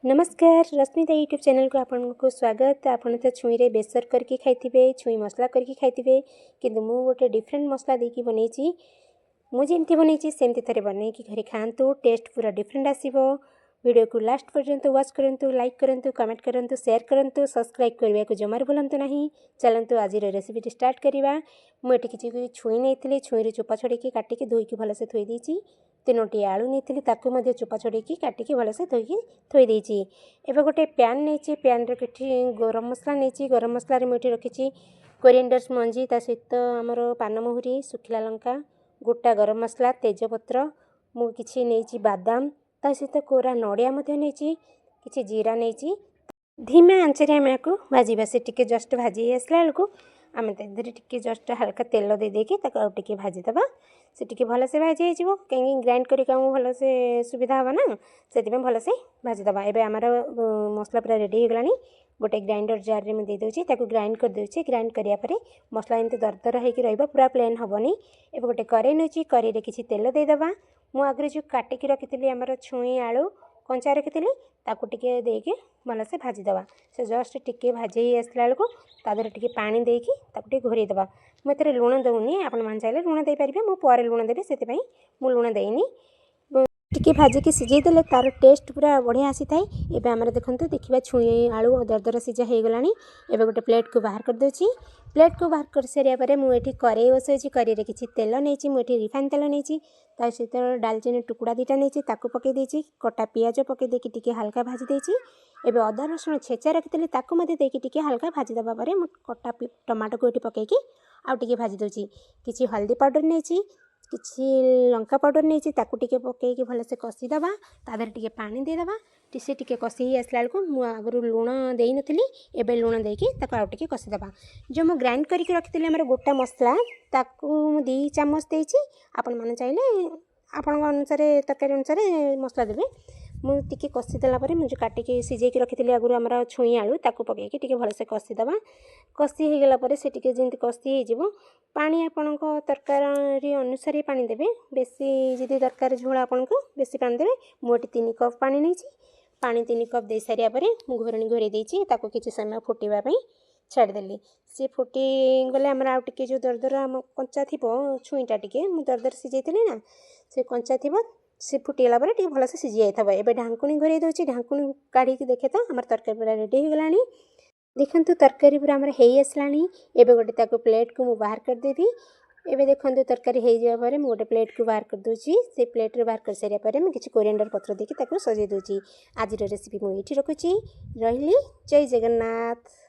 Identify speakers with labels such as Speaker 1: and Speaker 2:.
Speaker 1: नमस्कार Rashmita YouTube channel को आपको स्वागत। आपन तो छुई रे बेसर करके खाइथिबे, छुई मसला करके खाइथिबे, किंतु मु गोटे डिफरेंट मसला देकी बनैछि। मु जेमती बनैछि सेमती थरे बनैकी घरे खांतु, टेस्ट पूरा डिफरेंट आसीबो। वीडियो को लास्ट पर्यंत वॉच करंतु, लाइक करंतु, कमेंट करंतु, शेयर करंतु, सब्सक्राइब करबा को जमार भूलंतु नहीं। चलंतु आज रेसिपी स्टार्ट करिबा। मु एठी किछि छुई नैथिली, छुई रे चोपा छडेकी काटिकी धोईकी भलसे थोई देछि। 3टी आलू नैथिली, ताकू मध्ये चोपा छडेकी काटिकी भलसे धोईकी थोई देछि। एबे गोटे पैन नैछि, पैन रे किछि गरम मसला नैछि। गरम मसला रे मुठी रखिछि कोरिएंडर्स मंजी, ता सहित हमर पानमहुरी, सुखिला लंका, गोटा गरम मसला, तेजपत्र, मु किछि नैछि बादाम, ता सहित कोरा नड़िया मध्ये नैछि, किछि जीरा नैछि। धीमा आंच रे हम याको भाजीबा। से टिके जस्ट भाजी आसला बेलको आम तादेहरे टिके जस्ट हल्का तेल दे देकी ताको आउ टिके भाजी दबा। से टिके भल से भाजी हो कहीं ग्राइंड करी भल से सुविधा हे ना, से भल से भाजी दबा। एबे आमर मसला पूरा रेडी हो गलानी। गोटे ग्राइंडर जार रे दे दोछि, ताको ग्राइंड कर दोछि। ग्राइंड करिया परे मसला एमती दरदर होइकी रहइबो, पूरा प्लेन हबनी। एबे गोटे करेई नछि, करेई रे किछि तेल दे दबा। मु आगरे जो काटिकी रखिथिली हमर छुई आलू कंचा रखिथिली, ताको टिके देके भल से भाजी दबा। से जस्ट टिके भाजी आसला बेलको तादेहरे टिके पानी देकी ताको टिके घोरै दबा। मु एथरे लुण दउनी, आपण मान चाहिले लुण दे परिबे, मु पर लुण देबे, सेति पई मु लुण देइनी। टिके भाजी के सिझाई देले तार टेस्ट पूरा बढ़िया आसी थाए। एबे हमर देखंतु देखिबा छुई आलू दरदर सिझा हे गलानी। एबे गोटे प्लेट को बाहर कर दोछि। प्लेट को बाहर कर सारिया परे मु एठी करेई बसैछि। करेई रे किछि तेल नैछि, मु एठी रिफाइन तेल नैछि, ता सहित दालचीनी टुकुड़ा दुटा नैछि, ताको पके देछि। कटा पियाज पके देकी टिके हल्का भाजी देछि। एबे अदा रसुण छेचा रखिथिली, ताको मध्ये देकी टिके हल्का भाजी दबा परे मु कटा टमाटो को एठी पकेकी आउ टिके भाजी दोछि। किछि हल्दी पाउडर नैछि, किछि लंका पाउडर नैछि, ताकू टिके पकेकी भल से कसी दबा। तादेहरे टिके पानी दे दबा। से टिके कसी ही आसला बेलको मु आगरु लुण देई नथिली, एबे लुण देकी ताको आउ टिके कसी दबा। जो मु ग्राइंड करके रखिथिली हमर गोटा मसला, ताकू मु 2 चामच देछि। आपण माने चाहिले आपण अनुसार तरकारी अनुसार मसला देबे। मु टिके कसी देला परे मु जो काटिके सिझेकी रखिथिली आगरु हमर छुई आलू, ताकू पकेकी टिके भल से कसी दबा। कसी हे गेला परे से टिके जेंति कसी हे जिवो, पानी आपणको तरकारी अनुसार पानी देबे। बेसी जदि दरकार झोल आपणको बेसी पानी देबे। मु एठी 3 कप पानी नैछि। पानी 3 कप दे सारिया परे मु घोरणी घोरै देछि, ताको किछि समय फुटिबा पई छाड़ देली। से फुटी गले हमर आउ टिके जो दरदर हम कंचा थिबो छुईटा टिके मु दरदर सिझैथिली ना, से कंचा थिबो। से फुटिला परे टिके भल से सिझि जाइथबो। एबे ढांकुनी घोरै दोछि। ढांकुनी काढी के देखे तो हमर तरकारी पूरा रेडी हो गलानी। देखंतु तरकारी पूरा हमर हेई आसलानी। एबे गोटे ताको प्लेट को मु बाहर कर देबी। एबे देखंतु तरकारी हेई जाय परे मु गोटे प्लेट को बाहर कर दोछि। से प्लेट रे बाहर कर सारिया परे मु किछि कोरिएंडर पत्र देकी ताको सजै दोछि। आज रे रेसिपी मु एठी रखुछि। रहिली। जय जगन्नाथ।